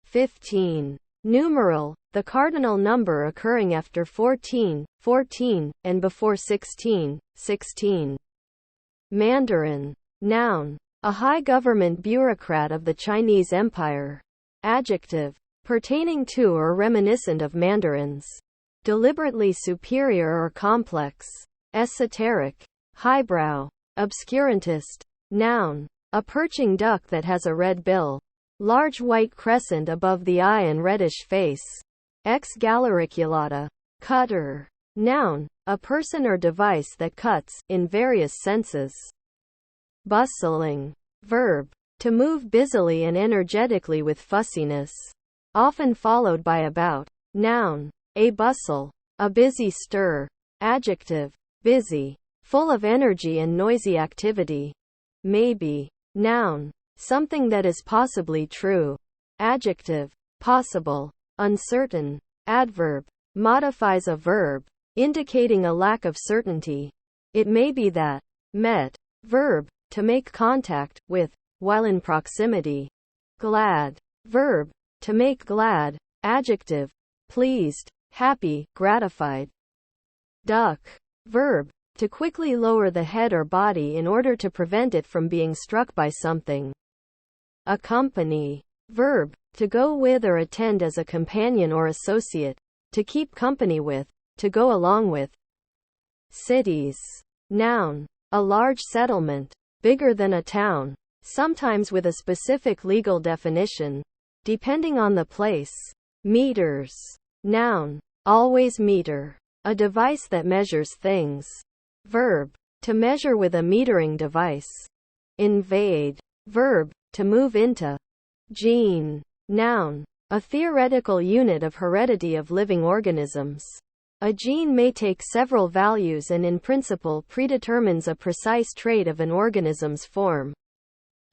15. Numeral, the cardinal number occurring after 14, 14, and before 16, 16. Mandarin. Noun, a high government bureaucrat of the Chinese Empire. Adjective, pertaining to or reminiscent of mandarins. Deliberately superior or complex. Esoteric. Highbrow. Obscurantist. Noun, a perching duck that has a red bill. Large white crescent above the eye and reddish face. Ex galericulata. Cutter. Noun, a person or device that cuts, in various senses. Bustling. Verb, to move busily and energetically with fussiness. Often followed by about. Noun, a bustle. A busy stir. Adjective, busy. Full of energy and noisy activity. Maybe. Noun, something that is possibly true. Adjective, possible. Uncertain. Adverb, modifies a verb, indicating a lack of certainty. It may be that. Met. Verb, to make contact, with, while in proximity. Glad. Verb, to make glad. Adjective, pleased, happy, gratified. Duck. Verb, to quickly lower the head or body in order to prevent it from being struck by something. Accompany. Verb, to go with or attend as a companion or associate. To keep company with. To go along with. Cities. Noun, a large settlement. Bigger than a town. Sometimes with a specific legal definition. Depending on the place. Meters. Noun, always meter. A device that measures things. Verb, to measure with a metering device. Invade. Verb, to move into. Gene. Noun, a theoretical unit of heredity of living organisms. A gene may take several values and in principle predetermines a precise trait of an organism's form.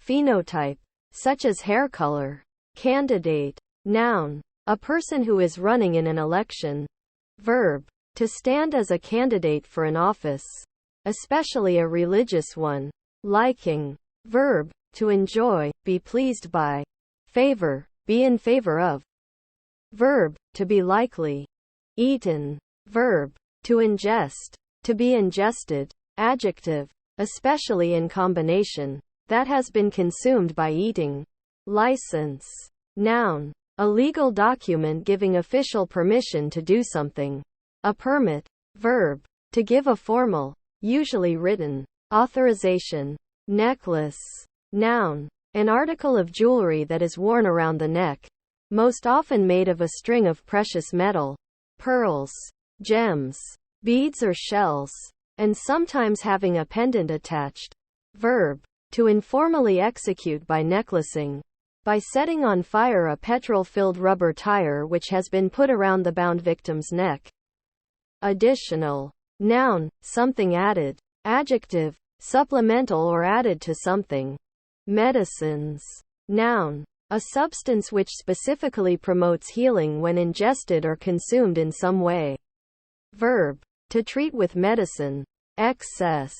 Phenotype, such as hair color. Candidate. Noun, a person who is running in an election. Verb, to stand as a candidate for an office, especially a religious one. Liking. Verb, to enjoy, be pleased by. Favor, be in favor of. Verb, to be likely. Eaten. Verb, to ingest, to be ingested. Adjective, especially in combination, that has been consumed by eating. License. Noun, a legal document giving official permission to do something. A permit. Verb, to give a formal, usually written, authorization. Necklace. Noun, an article of jewelry that is worn around the neck, most often made of a string of precious metal, pearls, gems, beads or shells, and sometimes having a pendant attached. Verb, to informally execute by necklacing. By setting on fire a petrol-filled rubber tire which has been put around the bound victim's neck. Additional. Noun, something added. Adjective, supplemental or added to something. Medicines. Noun, a substance which specifically promotes healing when ingested or consumed in some way. Verb, to treat with medicine. Excess.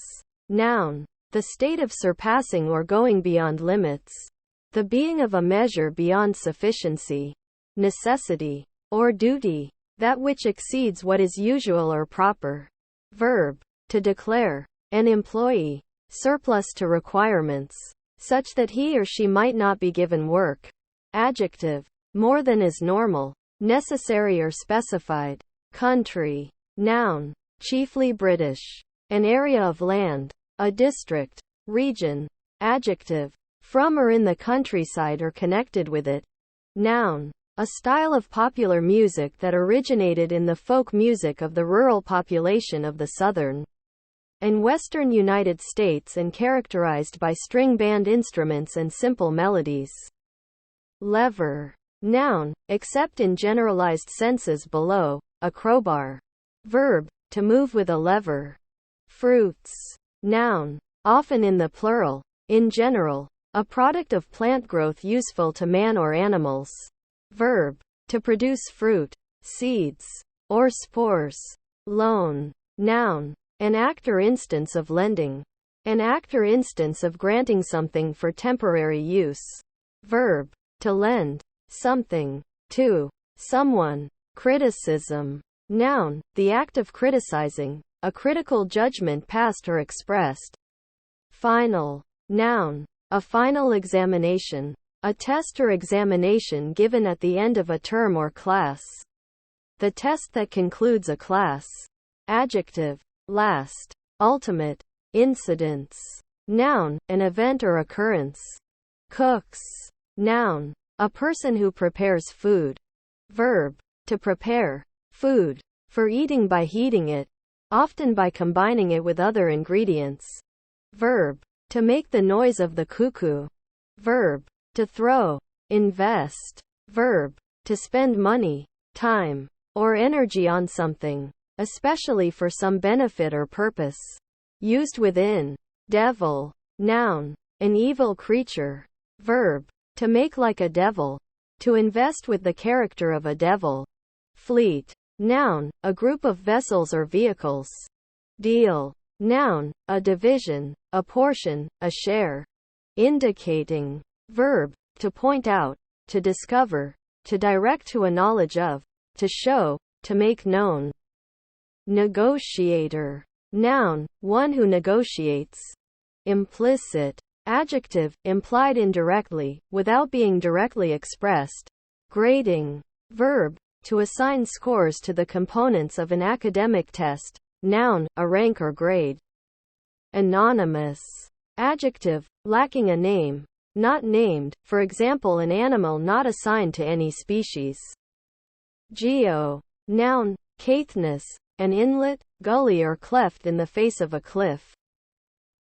Noun, the state of surpassing or going beyond limits. The being of a measure beyond sufficiency. Necessity. Or duty. That which exceeds what is usual or proper. Verb, to declare. An employee. Surplus to requirements. Such that he or she might not be given work. Adjective, more than is normal, necessary or specified. Country. Noun, chiefly British. An area of land. A district. Region. Adjective, from or in the countryside or connected with it. Noun, a style of popular music that originated in the folk music of the rural population of the southern and western United States and characterized by string band instruments and simple melodies. Lever. Noun, except in generalized senses below, a crowbar. Verb, to move with a lever. Fruits. Noun, often in the plural. In general, a product of plant growth useful to man or animals. Verb, to produce fruit, seeds, or spores. Loan. Noun, an act or instance of lending. An act or instance of granting something for temporary use. Verb, to lend. something, to, someone. Criticism. Noun, the act of criticizing, a critical judgment passed or expressed. Final. Noun, a final examination, a test or examination given at the end of a term or class. The test that concludes a class. Adjective. Last. Ultimate. Incidents. Noun, an event or occurrence. Cooks. Noun, a person who prepares food. Verb, to prepare food, for eating by heating it, often by combining it with other ingredients. Verb, to make the noise of the cuckoo. Verb, to throw. Invest. Verb, to spend money, time, or energy on something, especially for some benefit or purpose. Used within. Devil. Noun, an evil creature. Verb, to make like a devil, to invest with the character of a devil. Fleet. Noun, a group of vessels or vehicles. Deal. Noun, a division, a portion, a share. Indicating. Verb, to point out, to discover, to direct to a knowledge of, to show, to make known. Negotiator. Noun, one who negotiates. Implicit. Adjective, implied indirectly, without being directly expressed. Grading. Verb, to assign scores to the components of an academic test. Noun, a rank or grade. Anonymous. Adjective, lacking a name, not named, for example an animal not assigned to any species. Geo. Noun, caithness, an inlet, gully or cleft in the face of a cliff.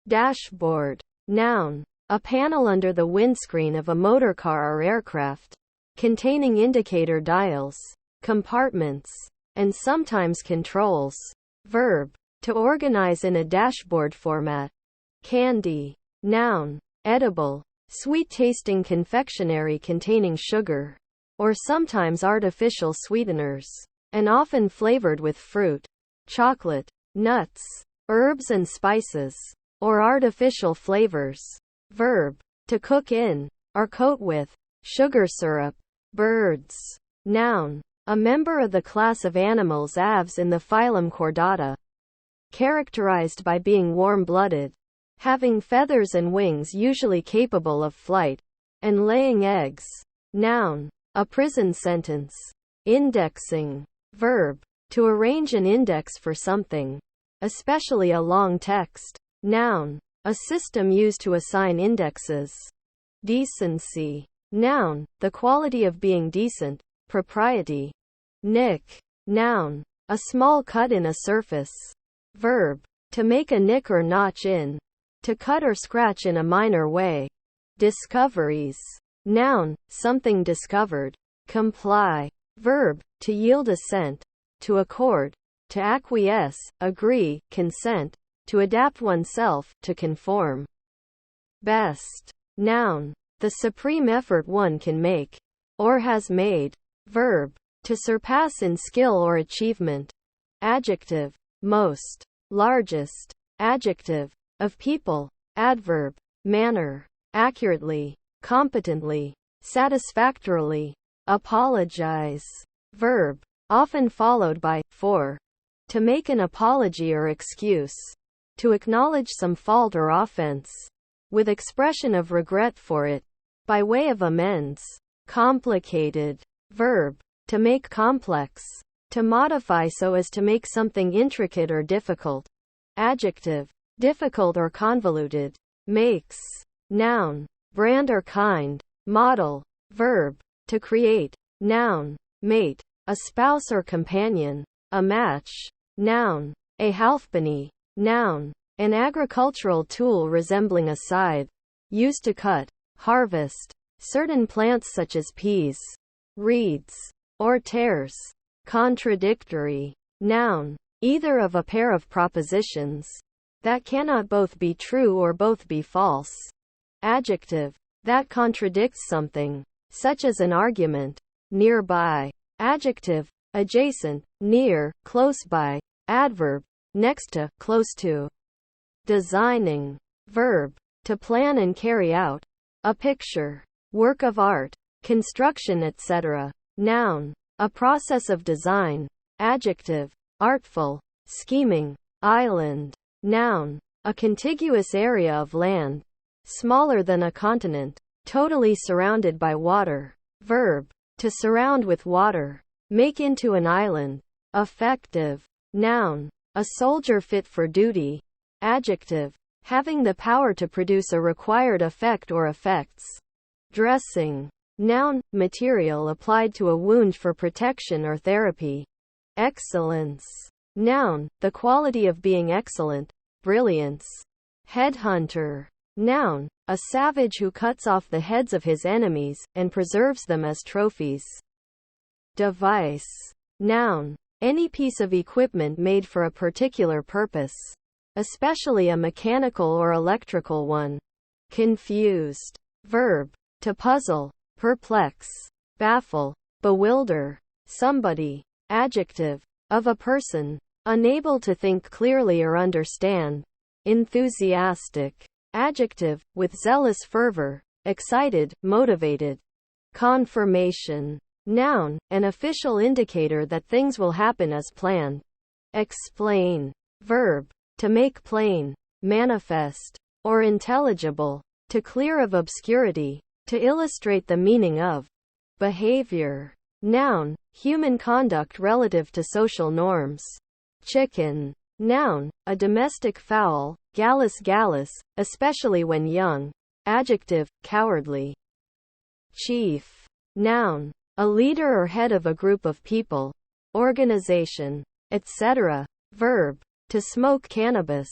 Dashboard. Noun, a panel under the windscreen of a motorcar or aircraft, containing indicator dials, compartments, and sometimes controls. Verb, to organize in a dashboard format. Candy. Noun, edible, sweet-tasting confectionery containing sugar, or sometimes artificial sweeteners, and often flavored with fruit, chocolate, nuts, herbs and spices, or artificial flavors. Verb, to cook in, or coat with, sugar syrup. Birds. Noun, a member of the class of animals aves in the phylum Chordata. Characterized by being warm-blooded, having feathers and wings usually capable of flight, and laying eggs. Noun, a prison sentence. Indexing. Verb, to arrange an index for something, especially a long text. Noun, a system used to assign indexes. Decency. Noun, the quality of being decent, propriety. Nick. Noun, a small cut in a surface. Verb, to make a nick or notch in, to cut or scratch in a minor way. Discoveries. Noun, something discovered. Comply. Verb, to yield assent, to accord, to acquiesce, agree, consent, to adapt oneself, to conform. Best. Noun, the supreme effort one can make, or has made. Verb, to surpass in skill or achievement. Adjective, most, largest. Adjective, of people. Adverb, manner, accurately, competently, satisfactorily. Apologize. Verb, often followed by, for. To make an apology or excuse. To acknowledge some fault or offense, with expression of regret for it, by way of amends. Complicated. Verb, to make complex, to modify so as to make something intricate or difficult. Adjective, difficult or convoluted. Makes. Noun, brand or kind, model. Verb, to create. Noun, mate, a spouse or companion, a match. Noun, a halfpenny. Noun, an agricultural tool resembling a scythe, used to cut, harvest, certain plants such as peas, reeds, or tares. Contradictory. Noun, either of a pair of propositions that cannot both be true or both be false. Adjective, that contradicts something, such as an argument. Nearby. Adjective, adjacent, near, close by. Adverb, next to, close to. Designing. Verb, to plan and carry out. A picture, work of art. construction, etc. Noun. A process of design. Adjective. Artful, scheming. Island. Noun. A contiguous area of land, smaller than a continent, totally surrounded by water. Verb. To surround with water. Make into an island. Effective. Noun. A soldier fit for duty. Adjective. Having the power to produce a required effect or effects. Dressing. Noun. Material applied to a wound for protection or therapy. Excellence. Noun. The quality of being excellent. Brilliance. Headhunter. Noun. A savage who cuts off the heads of his enemies, and preserves them as trophies. Device. Noun. Any piece of equipment made for a particular purpose, especially a mechanical or electrical one. Confused. Verb. To puzzle, perplex, baffle, bewilder. Somebody. Adjective. Of a person, unable to think clearly or understand. Enthusiastic. Adjective. With zealous fervor, excited, motivated. Confirmation. Noun. An official indicator that things will happen as planned. Explain. Verb. To make plain, manifest, or intelligible. To clear of obscurity. To illustrate the meaning of. Behavior. Noun. Human conduct relative to social norms. Chicken. Noun. A domestic fowl. Gallus gallus, especially when young. Adjective. Cowardly. Chief. Noun. A leader or head of a group of people, organization, etc. Verb. To smoke cannabis.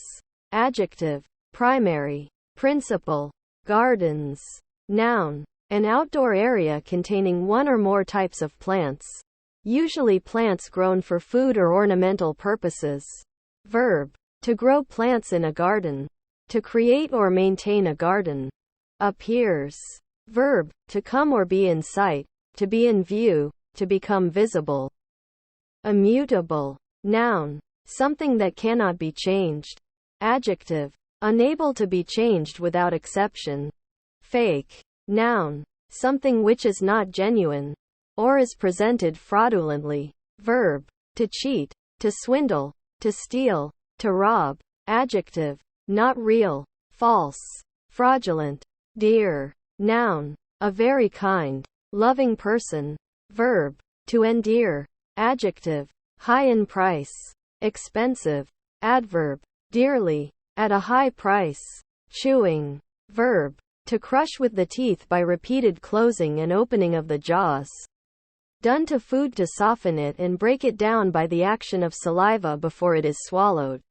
Adjective. Primary. Principal. Gardens. Noun. An outdoor area containing one or more types of plants. Usually plants grown for food or ornamental purposes. Verb. To grow plants in a garden. To create or maintain a garden. Appears. Verb. To come or be in sight. To be in view. To become visible. Immutable. Noun. Something that cannot be changed. Adjective. Unable to be changed without exception. Fake. Noun. Something which is not genuine, or is presented fraudulently. Verb. To cheat. To swindle. To steal. To rob. Adjective. Not real. False. Fraudulent. Dear. Noun. A very kind, loving person. Verb. To endear. Adjective. High in price. Expensive. Adverb. Dearly. At a high price. Chewing. Verb. To crush with the teeth by repeated closing and opening of the jaws. Done to food to soften it and break it down by the action of saliva before it is swallowed.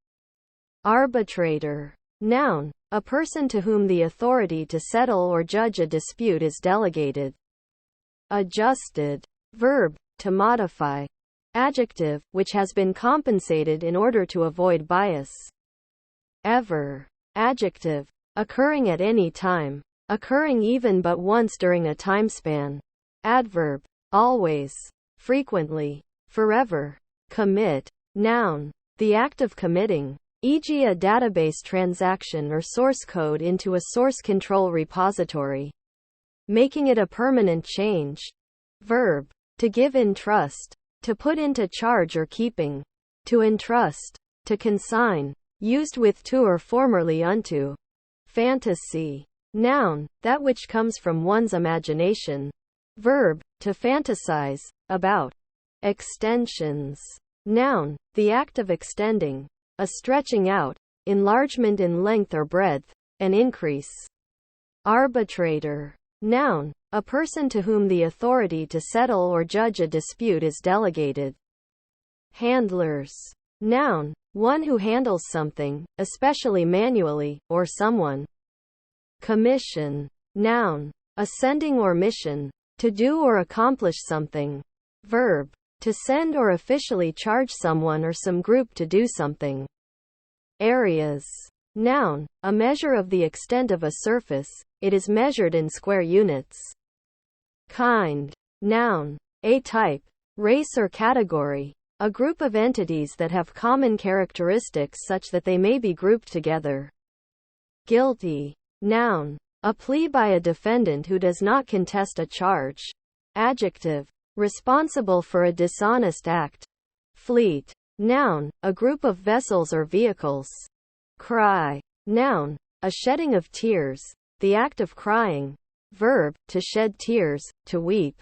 Arbitrator. Noun. A person to whom the authority to settle or judge a dispute is delegated. Adjusted. Verb. To modify. Adjective. Which has been compensated in order to avoid bias. Ever. Adjective. Occurring at any time. Occurring even but once during a time span. Adverb. Always. Frequently. Forever. Commit. Noun. The act of committing, e.g. a database transaction or source code into a source control repository. Making it a permanent change. Verb. To give in trust. To put into charge or keeping. To entrust. To consign. Used with to or formerly unto. Fantasy. Noun. That which comes from one's imagination. Verb. To fantasize about. Extensions. Noun. The act of extending. A stretching out. Enlargement in length or breadth. An increase. Arbitrator. Noun. A person to whom the authority to settle or judge a dispute is delegated. Handlers. Noun. One who handles something, especially manually, or someone. Commission. Noun. A sending or mission. To do or accomplish something. Verb. To send or officially charge someone or some group to do something. Areas. Noun. A measure of the extent of a surface. It is measured in square units. Kind. Noun. A type, race or category. A group of entities that have common characteristics such that they may be grouped together. Guilty. Noun. A plea by a defendant who does not contest a charge. Adjective. Responsible for a dishonest act. Fleet. Noun. A group of vessels or vehicles. Cry. Noun. A shedding of tears. The act of crying. Verb. To shed tears, to weep.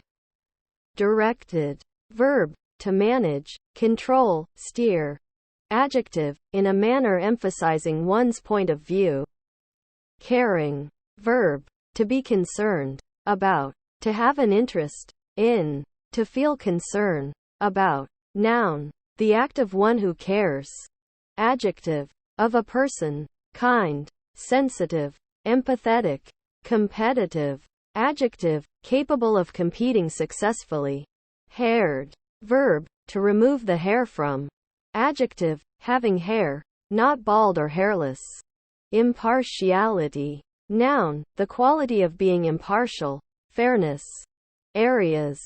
Directed. Verb. To manage, control, steer. Adjective. In a manner emphasizing one's point of view. Caring. Verb. To be concerned. About. To have an interest. In. To feel concern. About. Noun. The act of one who cares. Adjective. Of a person. Kind. Sensitive. Empathetic. Competitive. Adjective. Capable of competing successfully. Haired. Verb. To remove the hair from. Adjective. Having hair. Not bald or hairless. Impartiality. Noun. The quality of being impartial. Fairness. Areas.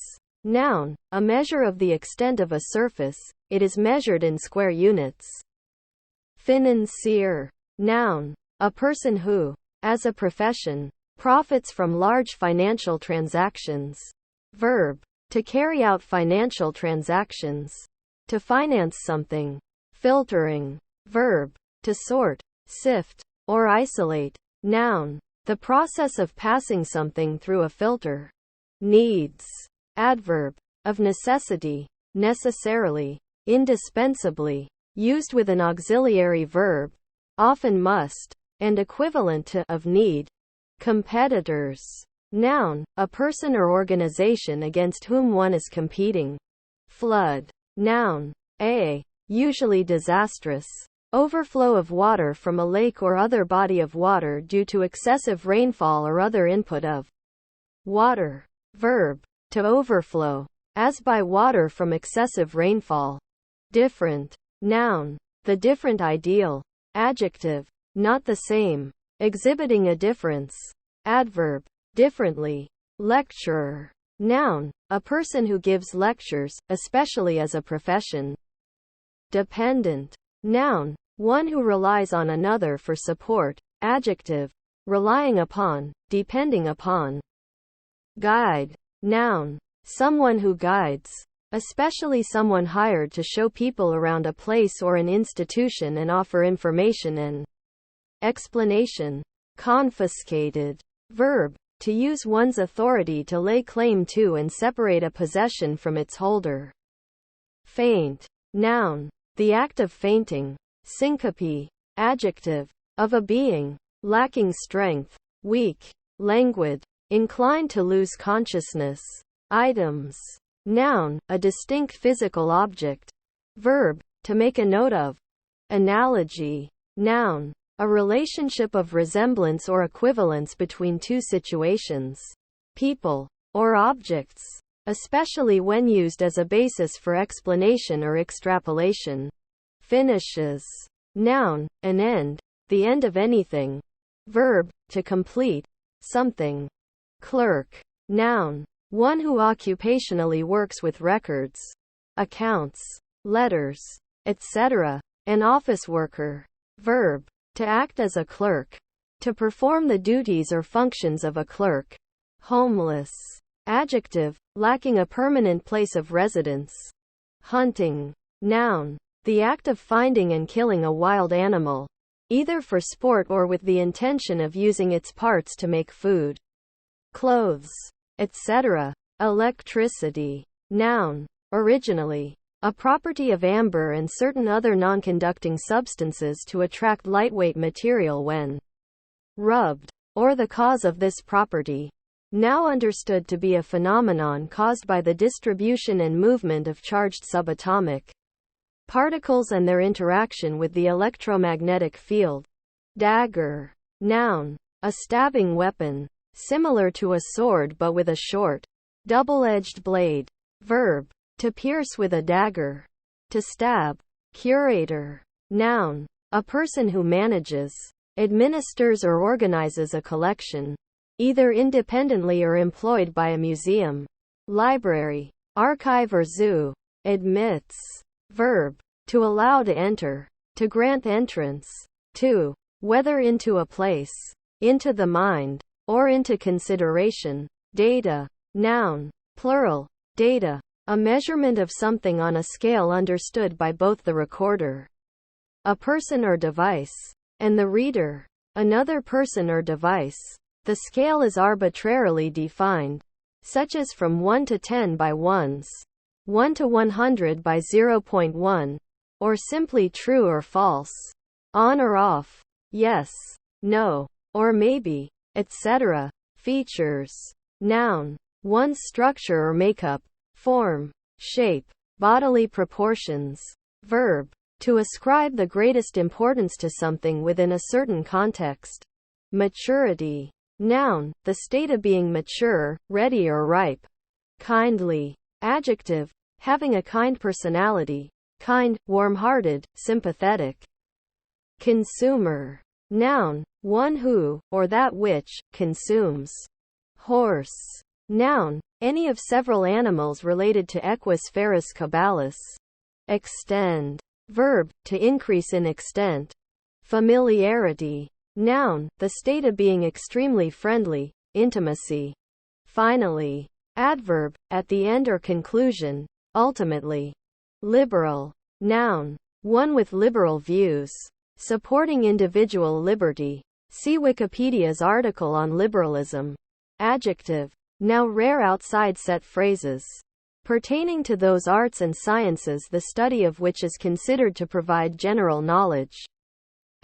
Noun. A measure of the extent of a surface. It is measured in square units. Financier. Noun. A person who, as a profession, profits from large financial transactions. Verb. To carry out financial transactions. To finance something. Filtering. Verb. To sort, sift, or isolate. Noun. The process of passing something through a filter. Needs. Adverb. Of necessity. Necessarily. Indispensably. Used with an auxiliary verb. Often must. And equivalent to of need. Competitors. Noun. A person or organization against whom one is competing. Flood. Noun. A. Usually disastrous. Overflow of water from a lake or other body of water due to excessive rainfall or other input of water. Verb. To overflow. As by water from excessive rainfall. Different. Noun. The different ideal. Adjective. Not the same. Exhibiting a difference. Adverb. Differently. Lecturer. Noun. A person who gives lectures, especially as a profession. Dependent. Noun. One who relies on another for support. Adjective. Relying upon, depending upon. Guide. Noun. Someone who guides. Especially someone hired to show people around a place or an institution and offer information and explanation. Confiscated. Verb. To use one's authority to lay claim to and separate a possession from its holder. Faint. Noun. The act of fainting. Syncope. Adjective. Of a being. Lacking strength. Weak. Languid. Inclined to lose consciousness. Items. Noun. A distinct physical object. Verb. To make a note of. Analogy. Noun. A relationship of resemblance or equivalence between two situations, people, or objects, especially when used as a basis for explanation or extrapolation. Finishes. Noun. An end. The end of anything. Verb. To complete something. Clerk. Noun. One who occupationally works with records, accounts, letters, etc. An office worker. Verb. To act as a clerk. To perform the duties or functions of a clerk. Homeless. Adjective. Lacking a permanent place of residence. Hunting. Noun. The act of finding and killing a wild animal, either for sport or with the intention of using its parts to make food, clothes, etc. Electricity. Noun. Originally. A property of amber and certain other non-conducting substances to attract lightweight material when rubbed, or the cause of this property. Now understood to be a phenomenon caused by the distribution and movement of charged subatomic particles and their interaction with the electromagnetic field. Dagger. Noun. A stabbing weapon, similar to a sword but with a short, double-edged blade. Verb. To pierce with a dagger. To stab. Curator. Noun. A person who manages, administers or organizes a collection, either independently or employed by a museum, library, archive or zoo. Admits. Verb. To allow to enter. To grant entrance. To. Whether into a place. Into the mind. or into consideration. Data. Noun. Plural. Data. A measurement of something on a scale understood by both the recorder, a person or device, and the reader, another person or device. The scale is arbitrarily defined, such as from 1 to 10 by ones, 1 to 100 by 0.1, or simply true or false, on or off, yes, no, or maybe, etc. Features. Noun. One's structure or makeup, form, shape, bodily proportions. Verb. To ascribe the greatest importance to something within a certain context. Maturity. Noun. The state of being mature, ready or ripe. Kindly. Adjective. Having a kind personality. Kind, warm-hearted, sympathetic. Consumer. Noun. One who, or that which, consumes. Horse. Noun. Any of several animals related to Equus ferus caballus. Extend. Verb. To increase in extent. Familiarity. Noun. The state of being extremely friendly, intimacy. Finally. Adverb. At the end or conclusion, ultimately. Liberal. Noun. One with liberal views. Supporting individual liberty. See Wikipedia's article on liberalism. Adjective. Now rare outside set phrases. Pertaining to those arts and sciences the study of which is considered to provide general knowledge,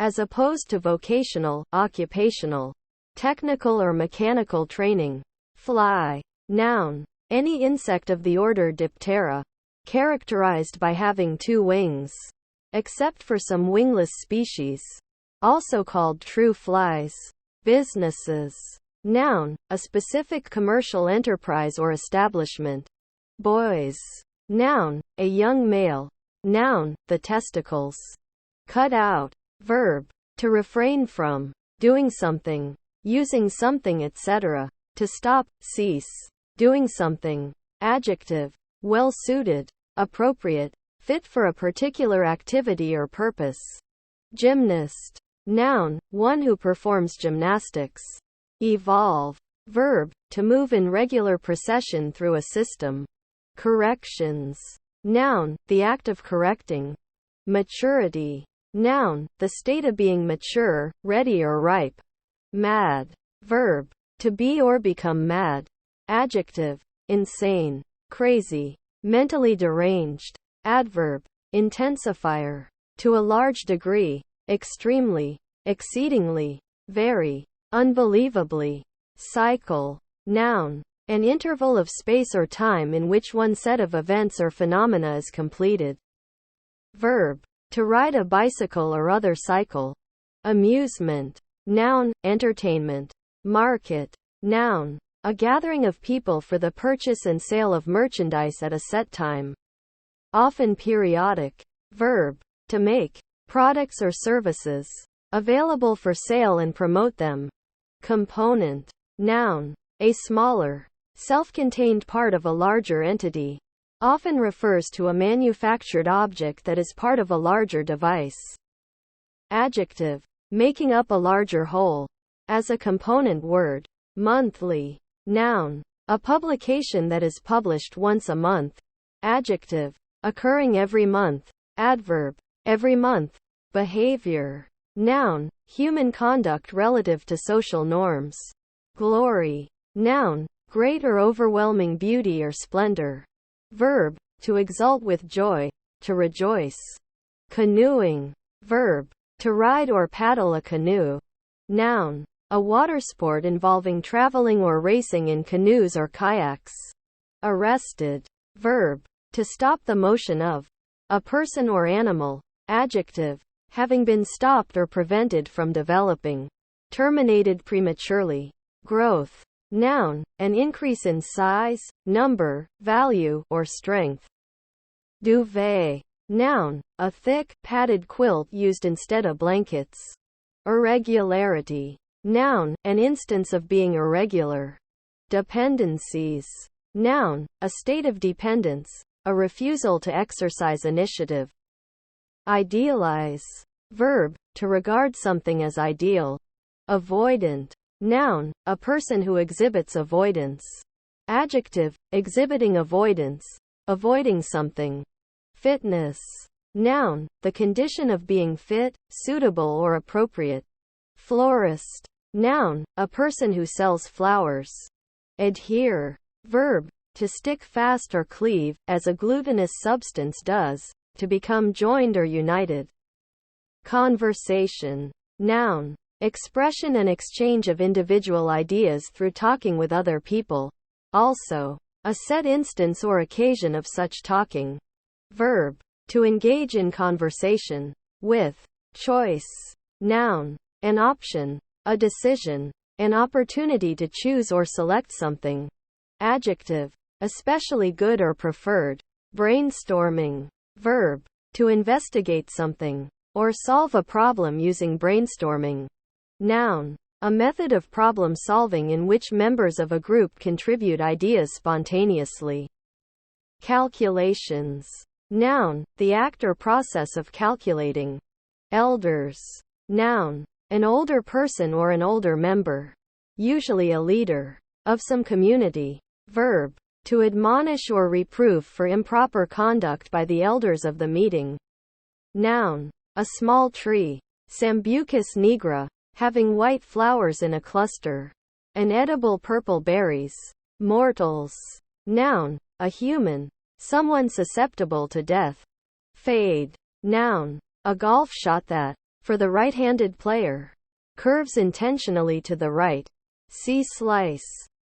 as opposed to vocational, occupational, technical or mechanical training. Fly. Noun. Any insect of the order Diptera, characterized by having 2 wings, except for some wingless species, also called true flies. Businesses. Noun. A specific commercial enterprise or establishment. Boys. Noun. A young male. Noun. The testicles. Cut out. Verb. To refrain from doing something, using something, etc. To stop, cease doing something. Adjective. Well suited, appropriate, fit for a particular activity or purpose. Gymnast. Noun. One who performs gymnastics. Evolve. Verb. To move in regular procession through a system. Corrections. Noun. The act of correcting. Maturity. Noun. The state of being mature, ready or ripe. Mad. Verb. To be or become mad. Adjective. Insane, crazy, mentally deranged. Adverb. Intensifier. To a large degree, extremely, exceedingly, very, unbelievably. Cycle. Noun. An interval of space or time in which one set of events or phenomena is completed. Verb. To ride a bicycle or other cycle. Amusement. Noun. Entertainment. Market. Noun. A gathering of people for the purchase and sale of merchandise at a set time. Often periodic. Verb. To make products or services available for sale and promote them. Component. Noun. A smaller, self-contained part of a larger entity. Often refers to a manufactured object that is part of a larger device. Adjective. Making up a larger whole. As a component word. Monthly. Noun. A publication that is published once a month. Adjective. Occurring every month. Adverb. Every month. Behavior. Noun. Human conduct relative to social norms. Glory. Noun. Great or overwhelming beauty or splendor. Verb. To exult with joy. To rejoice. Canoeing. Verb. To ride or paddle a canoe. Noun. A water sport involving traveling or racing in canoes or kayaks. Arrested. Verb. To stop the motion of a person or animal. Adjective. Having been stopped or prevented from developing. Terminated prematurely. Growth. Noun. An increase in size, number, value, or strength. Duvet. Noun. A thick, padded quilt used instead of blankets. Irregularity. Noun. An instance of being irregular. Dependencies. Noun. A state of dependence. A refusal to exercise initiative. Idealize. Verb. To regard something as ideal. Avoidant. Noun, a person who exhibits avoidance. Adjective, exhibiting avoidance, avoiding something. Fitness. Noun, the condition of being fit, suitable or appropriate. Florist. Noun, a person who sells flowers. Adhere. Verb, to stick fast or cleave, as a glutinous substance does, to become joined or united. Conversation. Noun, expression and exchange of individual ideas through talking with other people. Also, a set instance or occasion of such talking. Verb, to engage in conversation. With. Choice. Noun, an option, a decision, an opportunity to choose or select something. Adjective, especially good or preferred. Brainstorming. Verb, to investigate something, or solve a problem using brainstorming. Noun, a method of problem solving in which members of a group contribute ideas spontaneously. Calculations. Noun, the act or process of calculating. Elders. Noun, an older person or an older member, usually a leader, of some community. Verb, to admonish or reprove for improper conduct by the elders of the meeting. Noun, a small tree, Sambucus nigra, having white flowers in a cluster, and edible purple berries. Mortals. Noun, a human, someone susceptible to death. Fade. Noun, a golf shot that, for the right-handed player, curves intentionally to the right. See slice.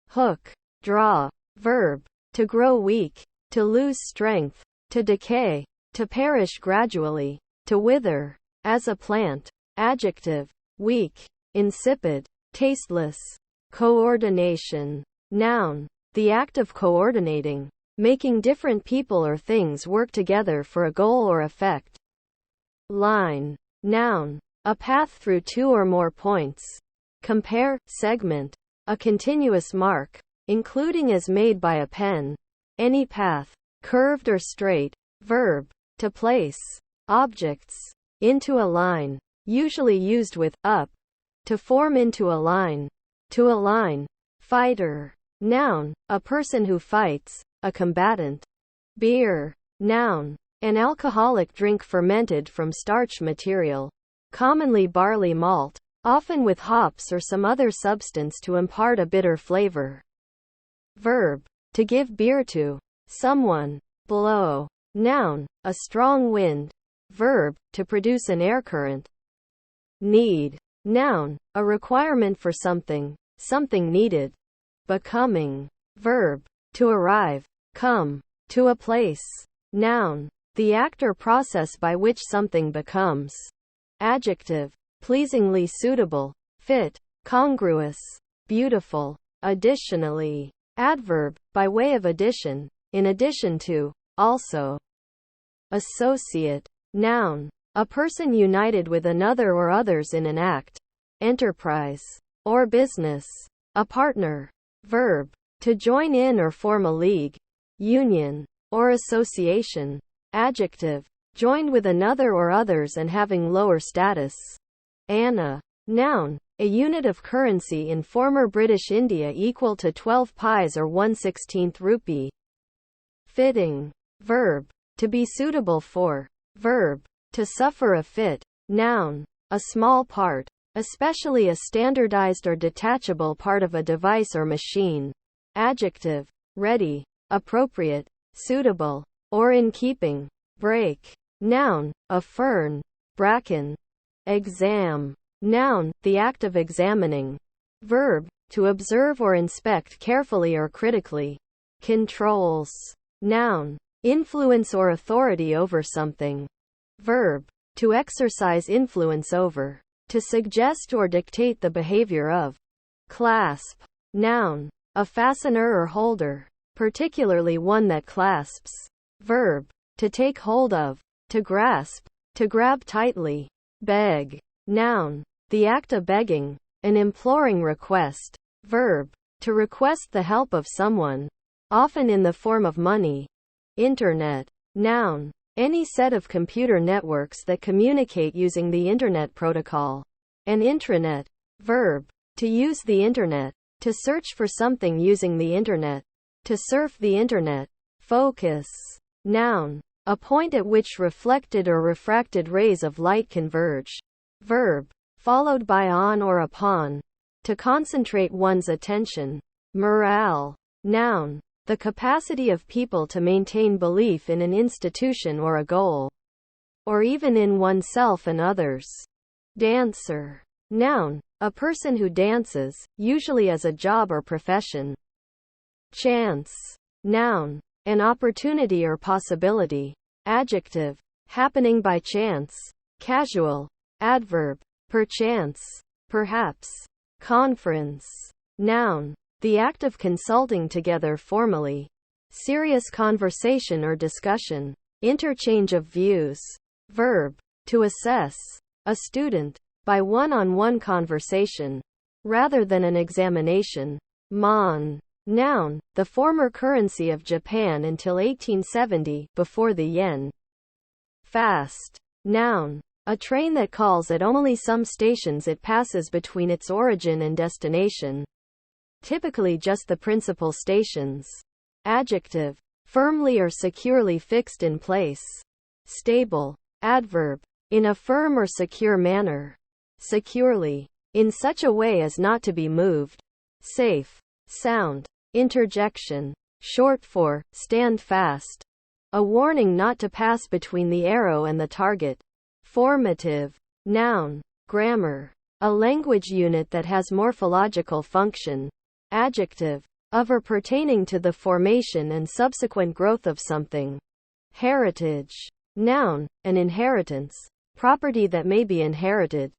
Hook. Draw. Verb, to grow weak, to lose strength, to decay, to perish gradually, to wither, as a plant. Adjective, weak, insipid, tasteless. Coordination. Noun, the act of coordinating, making different people or things work together for a goal or effect. Line. Noun, a path through two or more points. Compare, segment, a continuous mark, including as made by a pen. Any path, curved or straight. Verb, to place objects into a line, usually used with up, to form into a line. To align. Fighter. Noun, a person who fights, a combatant. Beer. Noun, an alcoholic drink fermented from starch material, commonly barley malt, often with hops or some other substance to impart a bitter flavor. Verb, to give beer to someone. Blow. Noun, a strong wind. Verb, to produce an air current. Need. Noun, a requirement for something, something needed. Becoming. Verb, to arrive, come, to a place. Noun, the act or process by which something becomes. Adjective, pleasingly suitable, fit, congruous, beautiful. Additionally. Adverb, by way of addition, in addition to, also. Associate. Noun, a person united with another or others in an act, enterprise, or business. A partner. Verb, to join in or form a league, union, or association. Adjective, joined with another or others and having lower status. Anna. Noun, a unit of currency in former British India equal to 12 pies or 1/16 rupee. Fitting. Verb, to be suitable for. Verb, to suffer a fit. Noun, a small part, especially a standardized or detachable part of a device or machine. Adjective, ready, appropriate, suitable, or in keeping. Break. Noun, a fern, bracken. Exam. Noun, the act of examining. Verb, to observe or inspect carefully or critically. Controls. Noun, influence or authority over something. Verb, to exercise influence over. To suggest or dictate the behavior of. Clasp. Noun, a fastener or holder, particularly one that clasps. Verb, to take hold of, to grasp, to grab tightly. Beg. Noun, the act of begging, an imploring request. Verb, to request the help of someone, often in the form of money. Internet. Noun, any set of computer networks that communicate using the Internet protocol. An intranet. Verb, To use the internet. To search for something using the internet. To surf the internet. Focus. Noun. A point at which reflected or refracted rays of light converge. Verb. Followed by on or upon. To concentrate one's attention. Morale. Noun. The capacity of people to maintain belief in an institution or a goal. Or even in oneself and others. Dancer. Noun. A person who dances, usually as a job or profession. Chance. Noun. An opportunity or possibility. Adjective. Happening by chance. Casual. Adverb. Perchance. Perhaps. Conference. Noun. The act of consulting together formally. Serious conversation or discussion. Interchange of views. Verb. To assess. A student. By one-on-one conversation. Rather than an examination. Mon. Noun. The former currency of Japan until 1870, before the yen. Fast. Noun. A train that calls at only some stations it passes between its origin and destination. Typically just the principal stations. Adjective. Firmly or securely fixed in place. Stable. Adverb. In a firm or secure manner. Securely. In such a way as not to be moved. Safe. Sound. Interjection. Short for, stand fast. A warning not to pass between the arrow and the target. Formative. Noun. Grammar. A language unit that has morphological function. Adjective. Of or pertaining to the formation and subsequent growth of something. Heritage. Noun. An inheritance. Property that may be inherited.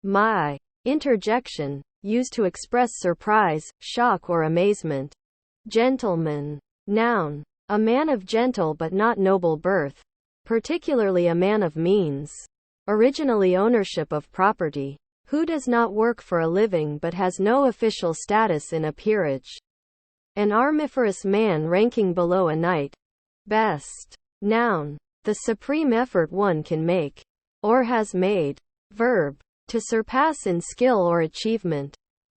My. Interjection. Used to express surprise, shock or amazement. Gentleman. Noun. A man of gentle but not noble birth. Particularly a man of means. Originally ownership of property. Who does not work for a living but has no official status in a peerage. An armiferous man ranking below a knight. Best. Noun. The supreme effort one can make. Or has made. Verb. To surpass in skill or achievement.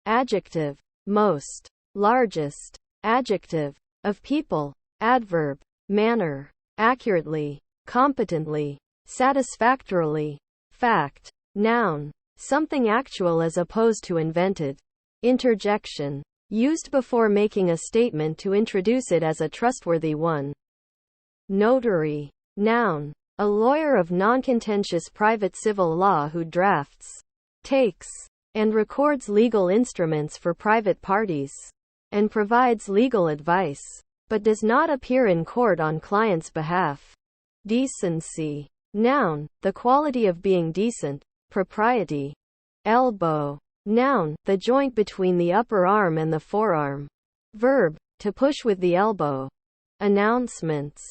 Adjective. Most. Largest. Adjective. Of people. Adverb. Manner. Accurately. Competently. Satisfactorily. Fact. Noun. Something actual as opposed to invented. Interjection. Used before making a statement to introduce it as a trustworthy one. Notary. Noun. A lawyer of non-contentious private civil law who drafts, takes, and records legal instruments for private parties, and provides legal advice, but does not appear in court on client's behalf. Decency. Noun. The quality of being decent. Propriety. Elbow. Noun. The joint between the upper arm and the forearm. Verb. To push with the elbow. Announcements.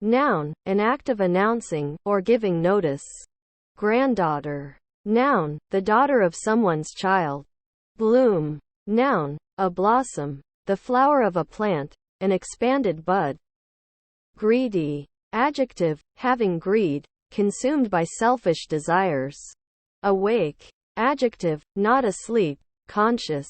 Noun. An act of announcing, or giving notice. Granddaughter. Noun. The daughter of someone's child. Bloom. Noun. A blossom. The flower of a plant. An expanded bud. Greedy. Adjective. Having greed. Consumed by selfish desires. Awake. Adjective. Not asleep. Conscious.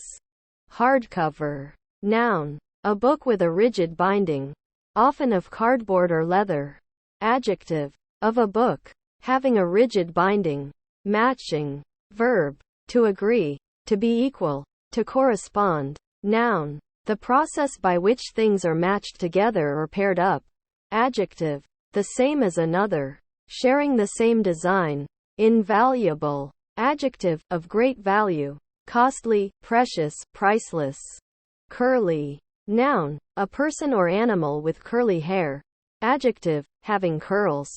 Hardcover. Noun. A book with a rigid binding. Often of cardboard or leather. Adjective. Of a book. Having a rigid binding. Matching. Verb. To agree. To be equal. To correspond. Noun. The process by which things are matched together or paired up. Adjective. The same as another. Sharing the same design. Invaluable. Adjective. Of great value. Costly, precious, priceless. Curly. Noun. A person or animal with curly hair. Adjective. Having curls.